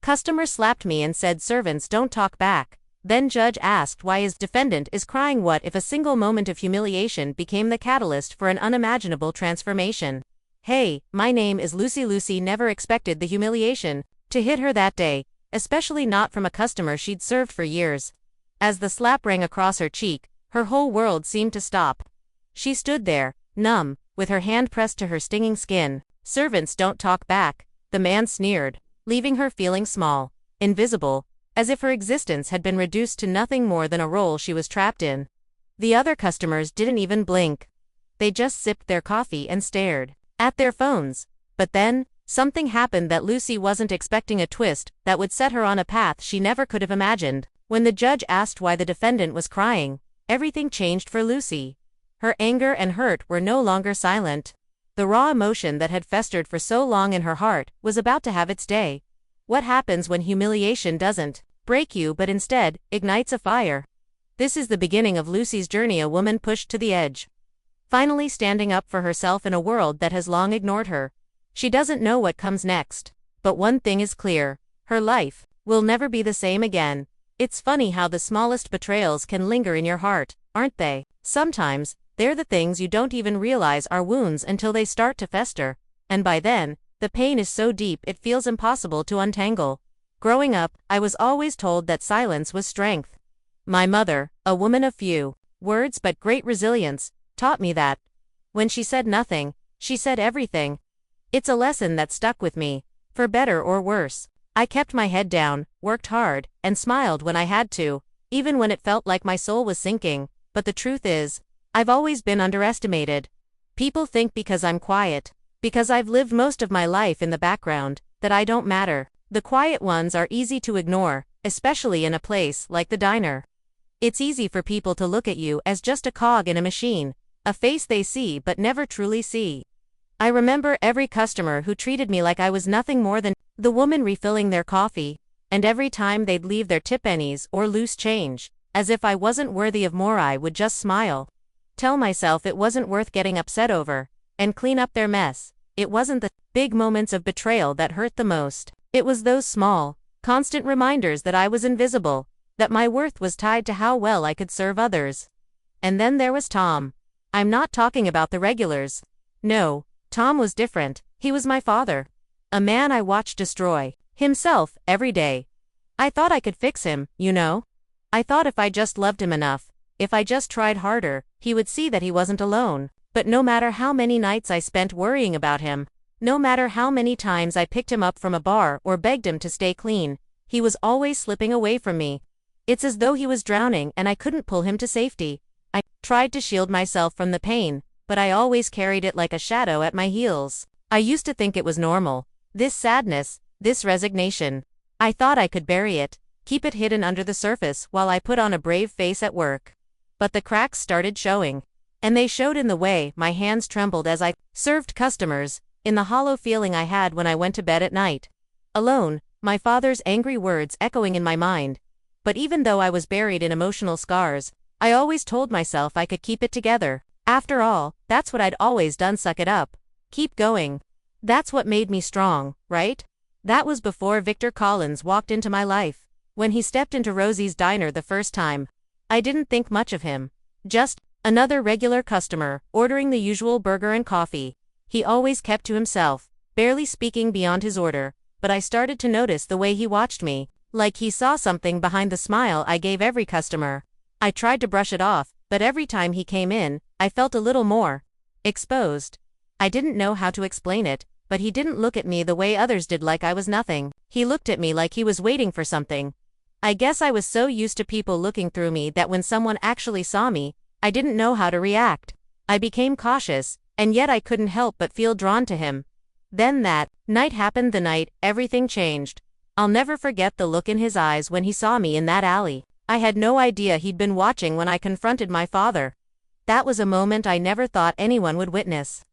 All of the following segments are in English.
Customer slapped me and said servants don't talk back. Then judge asked why his defendant is crying. What if a single moment of humiliation became the catalyst for an unimaginable transformation? Hey, my name is Lucy. Lucy never expected the humiliation to hit her that day, especially not from a customer she'd served for years. As the slap rang across her cheek, her whole world seemed to stop. She stood there, numb, with her hand pressed to her stinging skin. Servants don't talk back, the man sneered, leaving her feeling small, invisible, as if her existence had been reduced to nothing more than a role she was trapped in. The other customers didn't even blink. They just sipped their coffee and stared at their phones. But then, something happened that Lucy wasn't expecting, a twist that would set her on a path she never could have imagined. When the judge asked why the defendant was crying, everything changed for Lucy. Her anger and hurt were no longer silent. The raw emotion that had festered for so long in her heart was about to have its day. What happens when humiliation doesn't break you but instead ignites a fire? This is the beginning of Lucy's journey, a woman pushed to the edge, finally standing up for herself in a world that has long ignored her. She doesn't know what comes next, but one thing is clear: her life will never be the same again. It's funny how the smallest betrayals can linger in your heart, aren't they? Sometimes, they're the things you don't even realize are wounds until they start to fester, and by then, the pain is so deep it feels impossible to untangle. Growing up, I was always told that silence was strength. My mother, a woman of few words but great resilience, taught me that. When she said nothing, she said everything. It's a lesson that stuck with me, for better or worse. I kept my head down, worked hard, and smiled when I had to, even when it felt like my soul was sinking. But the truth is, I've always been underestimated. People think because I'm quiet, because I've lived most of my life in the background, that I don't matter. The quiet ones are easy to ignore, especially in a place like the diner. It's easy for people to look at you as just a cog in a machine, a face they see but never truly see. I remember every customer who treated me like I was nothing more than the woman refilling their coffee, and every time they'd leave their tip pennies or loose change, as if I wasn't worthy of more, I would just smile. Tell myself it wasn't worth getting upset over, and clean up their mess. It wasn't the big moments of betrayal that hurt the most. It was those small, constant reminders that I was invisible, that my worth was tied to how well I could serve others. And then there was Tom. I'm not talking about the regulars. No, Tom was different. He was my father. A man I watched destroy himself every day. I thought I could fix him, you know? I thought if I just loved him enough, if I just tried harder, he would see that he wasn't alone. But no matter how many nights I spent worrying about him, no matter how many times I picked him up from a bar or begged him to stay clean, he was always slipping away from me. It's as though he was drowning and I couldn't pull him to safety. I tried to shield myself from the pain, but I always carried it like a shadow at my heels. I used to think it was normal. This sadness, this resignation. I thought I could bury it, keep it hidden under the surface while I put on a brave face at work. But the cracks started showing. And they showed in the way my hands trembled as I served customers, in the hollow feeling I had when I went to bed at night. Alone, my father's angry words echoing in my mind. But even though I was buried in emotional scars, I always told myself I could keep it together. After all, that's what I'd always done. Suck it up. Keep going. That's what made me strong, right? That was before Victor Collins walked into my life. When he stepped into Rosie's diner the first time, I didn't think much of him. Just another regular customer, ordering the usual burger and coffee. He always kept to himself, barely speaking beyond his order, but I started to notice the way he watched me, like he saw something behind the smile I gave every customer. I tried to brush it off, but every time he came in, I felt a little more exposed. I didn't know how to explain it, but he didn't look at me the way others did, like I was nothing. He looked at me like he was waiting for something. I guess I was so used to people looking through me that when someone actually saw me, I didn't know how to react. I became cautious, and yet I couldn't help but feel drawn to him. Then that night happened, the night everything changed. I'll never forget the look in his eyes when he saw me in that alley. I had no idea he'd been watching when I confronted my father. That was a moment I never thought anyone would witness.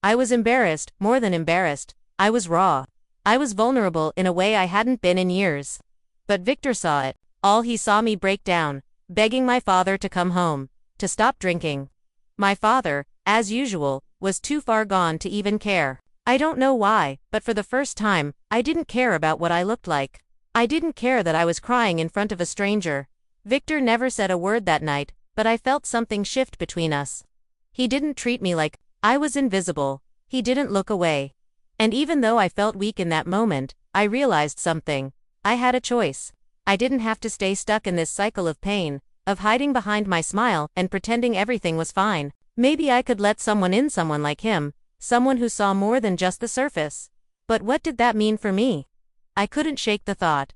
I was embarrassed, more than embarrassed. I was raw. I was vulnerable in a way I hadn't been in years. But Victor saw it. He saw me break down, begging my father to come home, to stop drinking. My father, as usual, was too far gone to even care. I don't know why, but for the first time, I didn't care about what I looked like. I didn't care that I was crying in front of a stranger. Victor never said a word that night, but I felt something shift between us. He didn't treat me like I was invisible. He didn't look away. And even though I felt weak in that moment, I realized something. I had a choice. I didn't have to stay stuck in this cycle of pain, of hiding behind my smile and pretending everything was fine. Maybe I could let someone in, someone like him, someone who saw more than just the surface. But what did that mean for me? I couldn't shake the thought.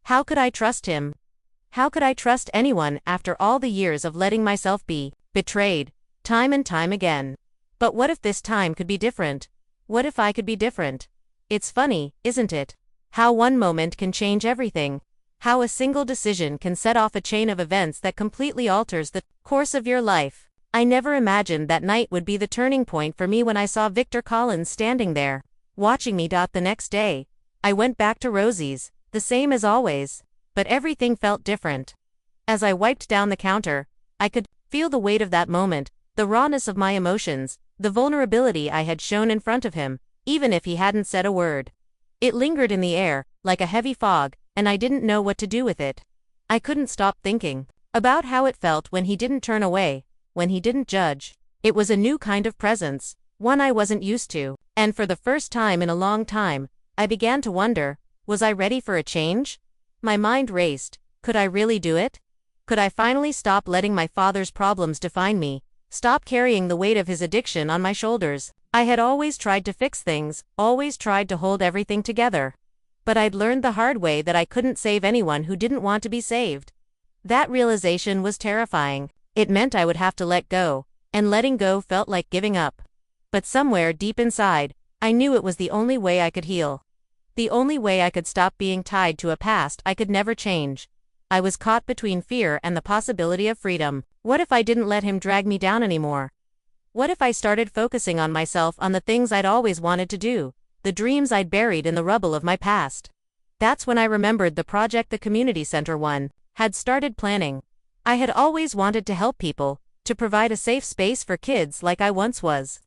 How could I trust him? How could I trust anyone after all the years of letting myself be betrayed, time and time again? But what if this time could be different? What if I could be different? It's funny, isn't it? How one moment can change everything. How a single decision can set off a chain of events that completely alters the course of your life. I never imagined that night would be the turning point for me when I saw Victor Collins standing there, watching me. The next day, I went back to Rosie's, the same as always, but everything felt different. As I wiped down the counter, I could feel the weight of that moment, the rawness of my emotions, the vulnerability I had shown in front of him, even if he hadn't said a word. It lingered in the air, like a heavy fog, and I didn't know what to do with it. I couldn't stop thinking about how it felt when he didn't turn away, when he didn't judge. It was a new kind of presence, one I wasn't used to, and for the first time in a long time, I began to wonder, was I ready for a change? My mind raced. Could I really do it? Could I finally stop letting my father's problems define me, stop carrying the weight of his addiction on my shoulders? I had always tried to fix things, always tried to hold everything together. But I'd learned the hard way that I couldn't save anyone who didn't want to be saved. That realization was terrifying. It meant I would have to let go, and letting go felt like giving up. But somewhere deep inside, I knew it was the only way I could heal. The only way I could stop being tied to a past I could never change. I was caught between fear and the possibility of freedom. What if I didn't let him drag me down anymore? What if I started focusing on myself, on the things I'd always wanted to do, the dreams I'd buried in the rubble of my past? That's when I remembered the project the community center one had started planning. I had always wanted to help people, to provide a safe space for kids like I once was,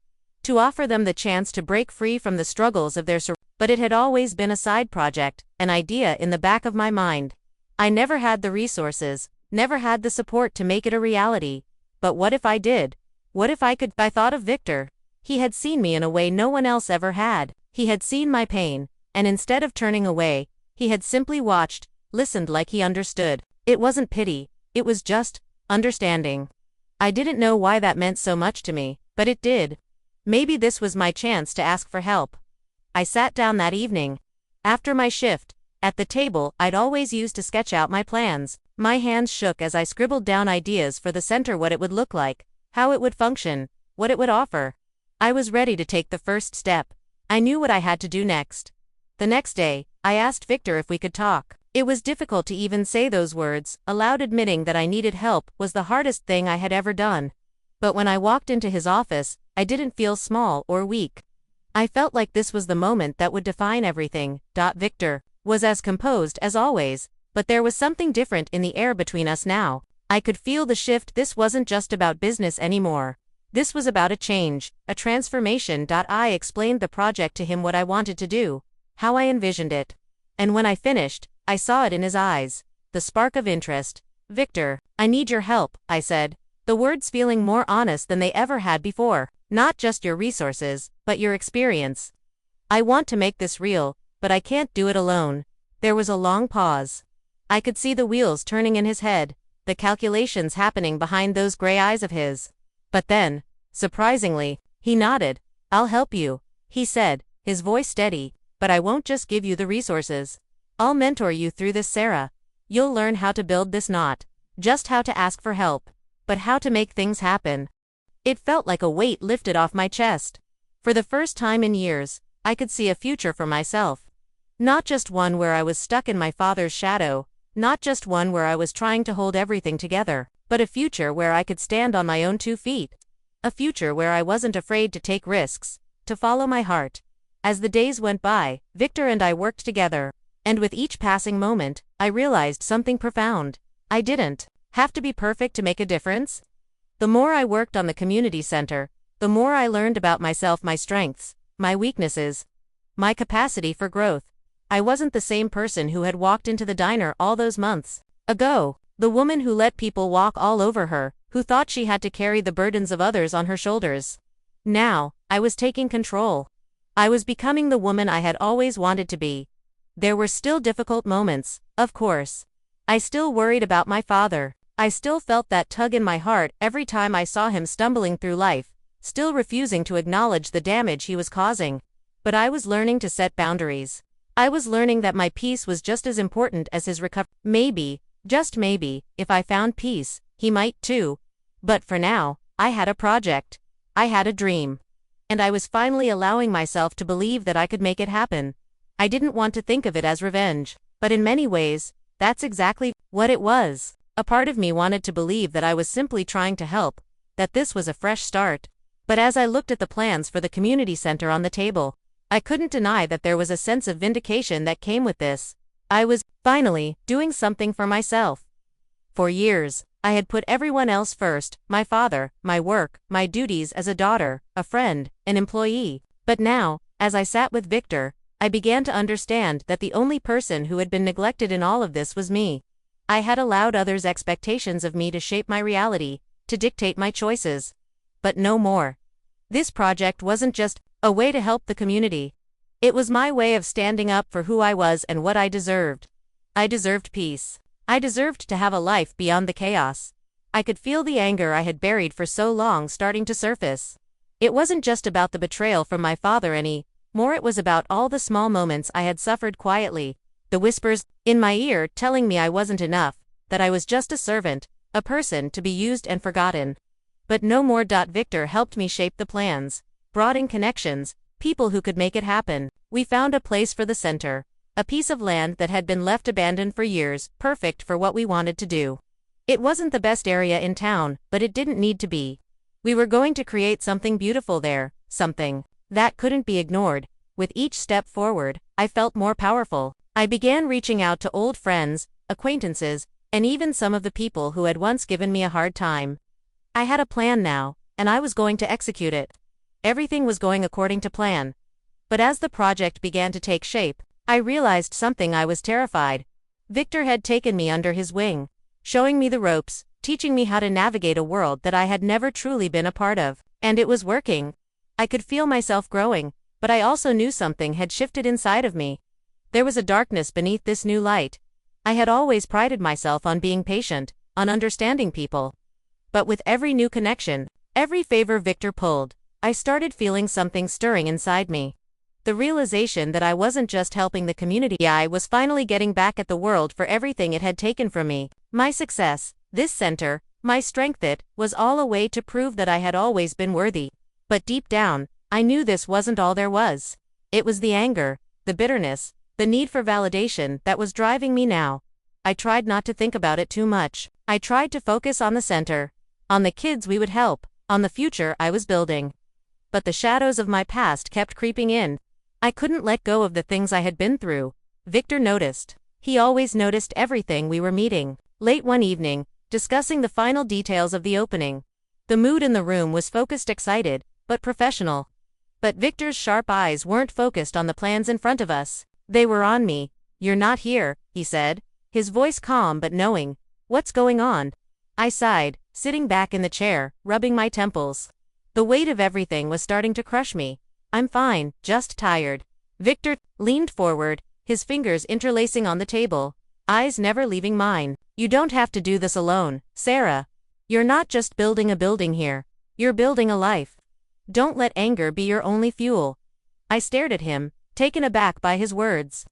to offer them the chance to break free from the struggles of their surroundings. But it had always been a side project, an idea in the back of my mind. I never had the resources, never had the support to make it a reality. But what if I did? What if I could? I thought of Victor. He had seen me in a way no one else ever had. He had seen my pain, and instead of turning away, he had simply watched, listened like he understood. It wasn't pity, it was just understanding. I didn't know why that meant so much to me, but it did. Maybe this was my chance to ask for help. I sat down that evening, after my shift, at the table I'd always used to sketch out my plans. My hands shook as I scribbled down ideas for the center, what it would look like, how it would function, what it would offer. I was ready to take the first step. I knew what I had to do next. The next day, I asked Victor if we could talk. It was difficult to even say those words. Aloud admitting that I needed help was the hardest thing I had ever done. But when I walked into his office, I didn't feel small or weak. I felt like this was the moment that would define everything. Victor was as composed as always, but there was something different in the air between us now. I could feel the shift. This wasn't just about business anymore. This was about a change, a transformation. I explained the project to him, what I wanted to do, how I envisioned it. And when I finished, I saw it in his eyes, the spark of interest. Victor, I need your help, I said, the words feeling more honest than they ever had before. Not just your resources, but your experience. I want to make this real, but I can't do it alone. There was a long pause. I could see the wheels turning in his head, the calculations happening behind those gray eyes of his. But then, surprisingly, he nodded. I'll help you, he said, his voice steady, but I won't just give you the resources. I'll mentor you through this, Sarah. You'll learn how to build this, not just how to ask for help, but how to make things happen. It felt like a weight lifted off my chest. For the first time in years, I could see a future for myself. Not just one where I was stuck in my father's shadow, not just one where I was trying to hold everything together, but a future where I could stand on my own 2 feet. A future where I wasn't afraid to take risks, to follow my heart. As the days went by, Victor and I worked together, and with each passing moment, I realized something profound. I didn't have to be perfect to make a difference. The more I worked on the community center, the more I learned about myself, my strengths, my weaknesses, my capacity for growth. I wasn't the same person who had walked into the diner all those months ago. The woman who let people walk all over her, who thought she had to carry the burdens of others on her shoulders. Now, I was taking control. I was becoming the woman I had always wanted to be. There were still difficult moments, of course. I still worried about my father. I still felt that tug in my heart every time I saw him stumbling through life, still refusing to acknowledge the damage he was causing. But I was learning to set boundaries. I was learning that my peace was just as important as his recovery. Maybe, just maybe, if I found peace, he might too. But for now, I had a project. I had a dream. And I was finally allowing myself to believe that I could make it happen. I didn't want to think of it as revenge, but in many ways, that's exactly what it was. A part of me wanted to believe that I was simply trying to help, that this was a fresh start. But as I looked at the plans for the community center on the table, I couldn't deny that there was a sense of vindication that came with this. I was, finally, doing something for myself. For years, I had put everyone else first, my father, my work, my duties as a daughter, a friend, an employee. But now, as I sat with Victor, I began to understand that the only person who had been neglected in all of this was me. I had allowed others' expectations of me to shape my reality, to dictate my choices. But no more. This project wasn't just a way to help the community. It was my way of standing up for who I was and what I deserved. I deserved peace. I deserved to have a life beyond the chaos. I could feel the anger I had buried for so long starting to surface. It wasn't just about the betrayal from my father anymore, it was about all the small moments I had suffered quietly, the whispers in my ear telling me I wasn't enough, that I was just a servant, a person to be used and forgotten. But no more. Victor helped me shape the plans, brought in connections, people who could make it happen. We found a place for the center, a piece of land that had been left abandoned for years, perfect for what we wanted to do. It wasn't the best area in town, but it didn't need to be. We were going to create something beautiful there, something that couldn't be ignored. With each step forward, I felt more powerful. I began reaching out to old friends, acquaintances, and even some of the people who had once given me a hard time. I had a plan now, and I was going to execute it. Everything was going according to plan. But as the project began to take shape, I realized something. I was terrified. Victor had taken me under his wing, showing me the ropes, teaching me how to navigate a world that I had never truly been a part of. And it was working. I could feel myself growing, but I also knew something had shifted inside of me. There was a darkness beneath this new light. I had always prided myself on being patient, on understanding people. But with every new connection, every favor Victor pulled, I started feeling something stirring inside me. The realization that I wasn't just helping the community, I was finally getting back at the world for everything it had taken from me. My success, this center, my strength, it was all a way to prove that I had always been worthy. But deep down, I knew this wasn't all there was. It was the anger, the bitterness, the need for validation that was driving me now. I tried not to think about it too much. I tried to focus on the center, on the kids we would help, on the future I was building. But the shadows of my past kept creeping in. I couldn't let go of the things I had been through. Victor noticed. He always noticed everything. We were meeting late one evening, discussing the final details of the opening. The mood in the room was focused, excited, but professional. But Victor's sharp eyes weren't focused on the plans in front of us. They were on me. "You're not here," he said, his voice calm but knowing. "What's going on?" I sighed, sitting back in the chair, rubbing my temples. The weight of everything was starting to crush me. "I'm fine, just tired." Victor leaned forward, his fingers interlacing on the table, eyes never leaving mine. "You don't have to do this alone, Sarah. You're not just building a building here. You're building a life. Don't let anger be your only fuel." I stared at him, taken aback by his words.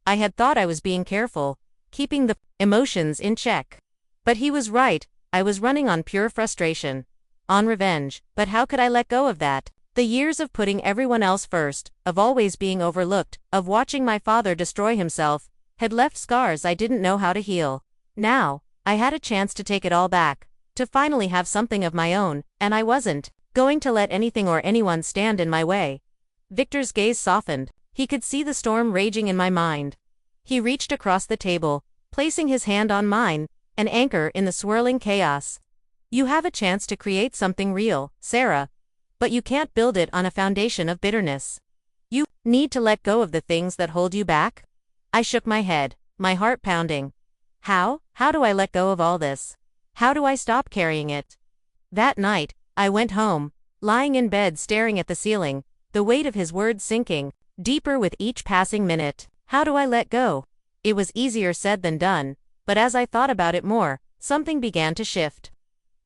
I had thought I was being careful, keeping the emotions in check. But he was right. I was running on pure frustration, on revenge. But how could I let go of that? The years of putting everyone else first, of always being overlooked, of watching my father destroy himself, had left scars I didn't know how to heal. Now, I had a chance to take it all back, to finally have something of my own, and I wasn't going to let anything or anyone stand in my way. Victor's gaze softened. He could see the storm raging in my mind. He reached across the table, placing his hand on mine, an anchor in the swirling chaos. "You have a chance to create something real, Sarah. But you can't build it on a foundation of bitterness. You need to let go of the things that hold you back. I shook my head, my heart pounding. How? How do I let go of all this? How do I stop carrying it? That night, I went home, lying in bed staring at the ceiling, the weight of his words sinking deeper with each passing minute. How do I let go? It was easier said than done, but as I thought about it more, something began to shift.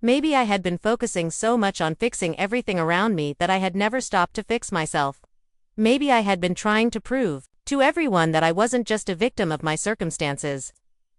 Maybe I had been focusing so much on fixing everything around me that I had never stopped to fix myself. Maybe I had been trying to prove to everyone that I wasn't just a victim of my circumstances,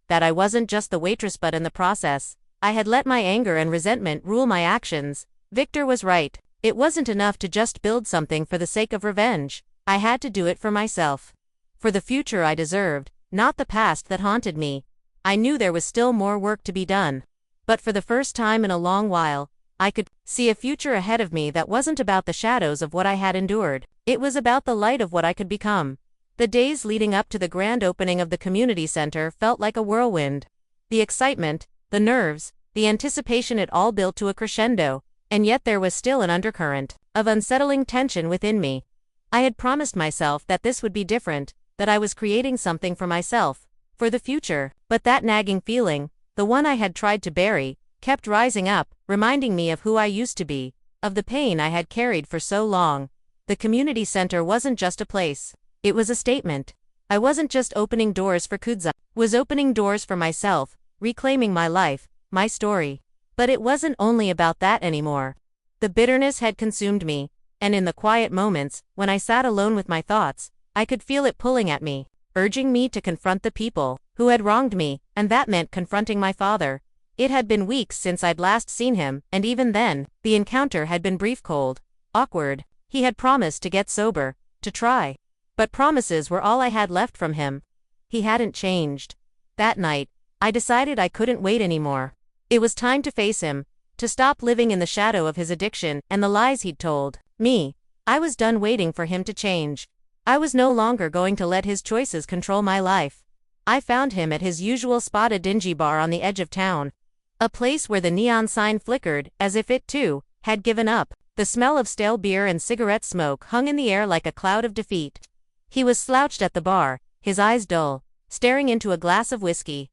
that I wasn't just the waitress, but in the process, I had let my anger and resentment rule my actions. Victor was right. It wasn't enough to just build something for the sake of revenge. I had to do it for myself. For the future I deserved, not the past that haunted me. I knew there was still more work to be done. But for the first time in a long while, I could see a future ahead of me that wasn't about the shadows of what I had endured. It was about the light of what I could become. The days leading up to the grand opening of the community center felt like a whirlwind. The excitement, the nerves, the anticipation, it all built to a crescendo, and yet there was still an undercurrent of unsettling tension within me. I had promised myself that this would be different, that I was creating something for myself, for the future, but that nagging feeling, the one I had tried to bury, kept rising up, reminding me of who I used to be, of the pain I had carried for so long. The community center wasn't just a place. It was a statement. I wasn't just opening doors for Kudza, was opening doors for myself, reclaiming my life, my story. But it wasn't only about that anymore. The bitterness had consumed me, and in the quiet moments, when I sat alone with my thoughts, I could feel it pulling at me, urging me to confront the people who had wronged me, and that meant confronting my father. It had been weeks since I'd last seen him, and even then, the encounter had been brief, cold, awkward. He had promised to get sober, to try. But promises were all I had left from him. He hadn't changed. That night, I decided I couldn't wait anymore. It was time to face him, to stop living in the shadow of his addiction and the lies he'd told me. I was done waiting for him to change. I was no longer going to let his choices control my life. I found him at his usual spot, a dingy bar on the edge of town. A place where the neon sign flickered, as if it too had given up. The smell of stale beer and cigarette smoke hung in the air like a cloud of defeat. He was slouched at the bar, his eyes dull, staring into a glass of whiskey.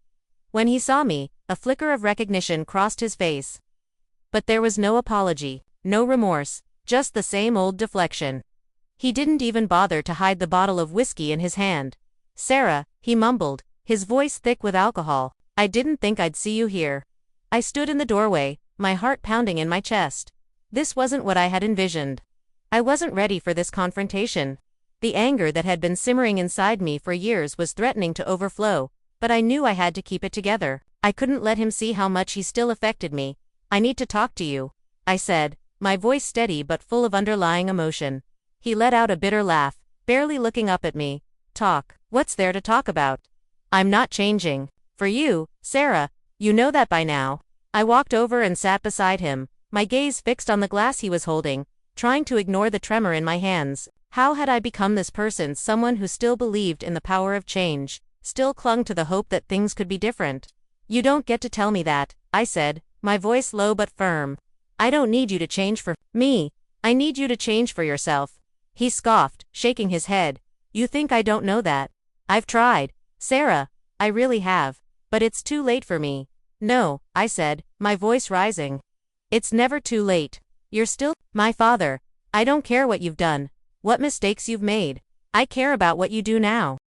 When he saw me, a flicker of recognition crossed his face. But there was no apology, no remorse, just the same old deflection. He didn't even bother to hide the bottle of whiskey in his hand. "Sarah," he mumbled, his voice thick with alcohol, "I didn't think I'd see you here." I stood in the doorway, my heart pounding in my chest. This wasn't what I had envisioned. I wasn't ready for this confrontation. The anger that had been simmering inside me for years was threatening to overflow, but I knew I had to keep it together. I couldn't let him see how much he still affected me. "I need to talk to you," I said, my voice steady but full of underlying emotion. He let out a bitter laugh, barely looking up at me. "Talk? What's there to talk about? I'm not changing. For you, Sarah, you know that by now." I walked over and sat beside him, my gaze fixed on the glass he was holding, trying to ignore the tremor in my hands. How had I become this person, someone who still believed in the power of change, still clung to the hope that things could be different? "You don't get to tell me that," I said, my voice low but firm. "I don't need you to change for me. I need you to change for yourself." He scoffed, shaking his head. "You think I don't know that? I've tried, Sarah. I really have. But it's too late for me." "No," I said, my voice rising. "It's never too late. You're still my father. I don't care what you've done, what mistakes you've made. I care about what you do now."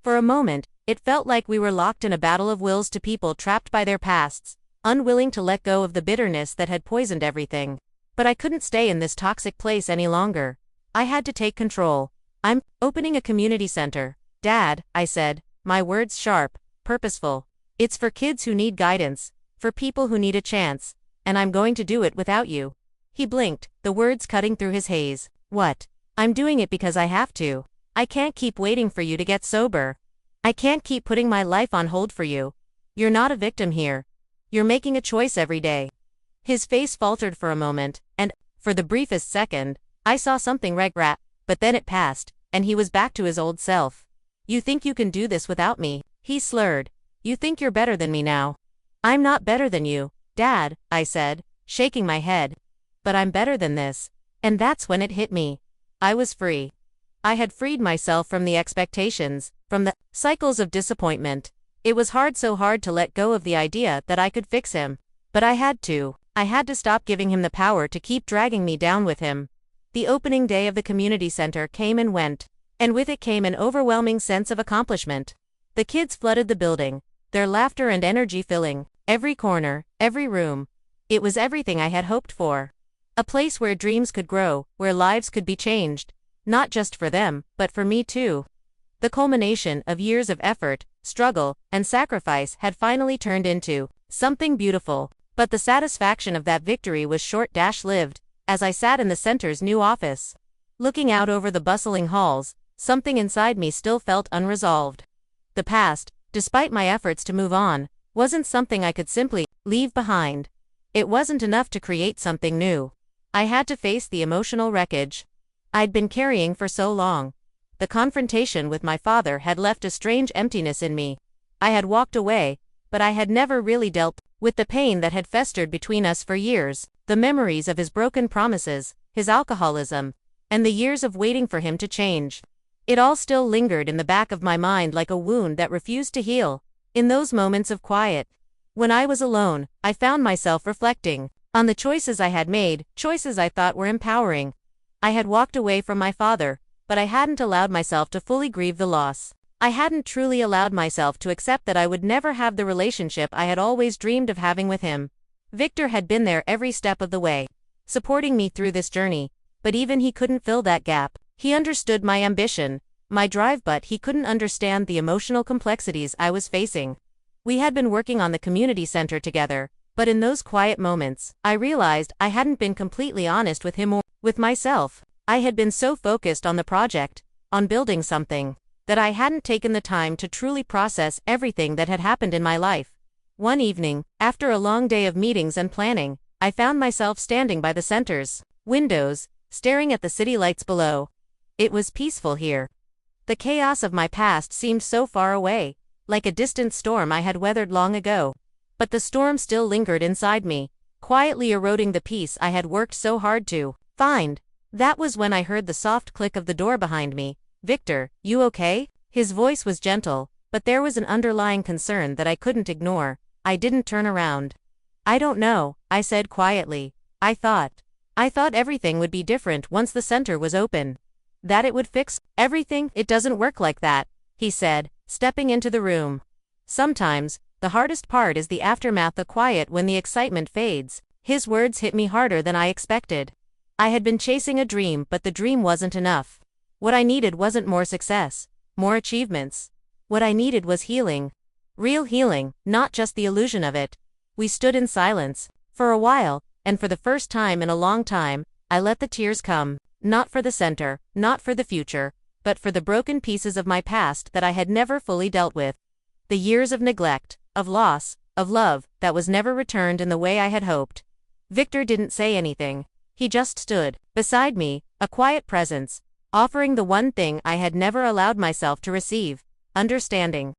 For a moment, it felt like we were locked in a battle of wills, two people trapped by their pasts, unwilling to let go of the bitterness that had poisoned everything. But I couldn't stay in this toxic place any longer. I had to take control. "I'm opening a community center, Dad," I said, my words sharp, purposeful. "It's for kids who need guidance, for people who need a chance, and I'm going to do it without you." He blinked, the words cutting through his haze. "What?" "I'm doing it because I have to. I can't keep waiting for you to get sober. I can't keep putting my life on hold for you. You're not a victim here. You're making a choice every day." His face faltered for a moment, and, for the briefest second, I saw something regret, but then it passed, and he was back to his old self. "You think you can do this without me?" he slurred. "You think you're better than me now." "I'm not better than you, Dad," I said, shaking my head. "But I'm better than this." And that's when it hit me. I was free. I had freed myself from the expectations, from the cycles of disappointment. It was so hard to let go of the idea that I could fix him. But I had to. I had to stop giving him the power to keep dragging me down with him. The opening day of the community center came and went, and with it came an overwhelming sense of accomplishment. The kids flooded the building, their laughter and energy filling every corner, every room. It was everything I had hoped for. A place where dreams could grow, where lives could be changed. Not just for them, but for me too. The culmination of years of effort, struggle, and sacrifice had finally turned into something beautiful. But the satisfaction of that victory was short-lived, as I sat in the center's new office. Looking out over the bustling halls, something inside me still felt unresolved. The past, despite my efforts to move on, wasn't something I could simply leave behind. It wasn't enough to create something new. I had to face the emotional wreckage I'd been carrying for so long. The confrontation with my father had left a strange emptiness in me. I had walked away, but I had never really dealt with the pain that had festered between us for years, the memories of his broken promises, his alcoholism, and the years of waiting for him to change. It all still lingered in the back of my mind like a wound that refused to heal. In those moments of quiet, when I was alone, I found myself reflecting on the choices I had made, choices I thought were empowering. I had walked away from my father, but I hadn't allowed myself to fully grieve the loss. I hadn't truly allowed myself to accept that I would never have the relationship I had always dreamed of having with him. Victor had been there every step of the way, supporting me through this journey, but even he couldn't fill that gap. He understood my ambition, my drive, but he couldn't understand the emotional complexities I was facing. We had been working on the community center together, but in those quiet moments, I realized I hadn't been completely honest with him or with myself. I had been so focused on the project, on building something, that I hadn't taken the time to truly process everything that had happened in my life. One evening, after a long day of meetings and planning, I found myself standing by the center's windows, staring at the city lights below. It was peaceful here. The chaos of my past seemed so far away, like a distant storm I had weathered long ago. But the storm still lingered inside me, quietly eroding the peace I had worked so hard to find. That was when I heard the soft click of the door behind me. "Victor, you okay?" His voice was gentle, but there was an underlying concern that I couldn't ignore. I didn't turn around. "I don't know," I said quietly. I thought everything would be different once the center was open. That it would fix everything." "It doesn't work like that," he said, stepping into the room. "Sometimes, the hardest part is the aftermath, the quiet when the excitement fades." His words hit me harder than I expected. I had been chasing a dream, but the dream wasn't enough. What I needed wasn't more success, more achievements. What I needed was healing. Real healing, not just the illusion of it. We stood in silence for a while, and for the first time in a long time, I let the tears come. Not for the center, not for the future, but for the broken pieces of my past that I had never fully dealt with. The years of neglect, of loss, of love that was never returned in the way I had hoped. Victor didn't say anything. He just stood beside me, a quiet presence, offering the one thing I had never allowed myself to receive: understanding.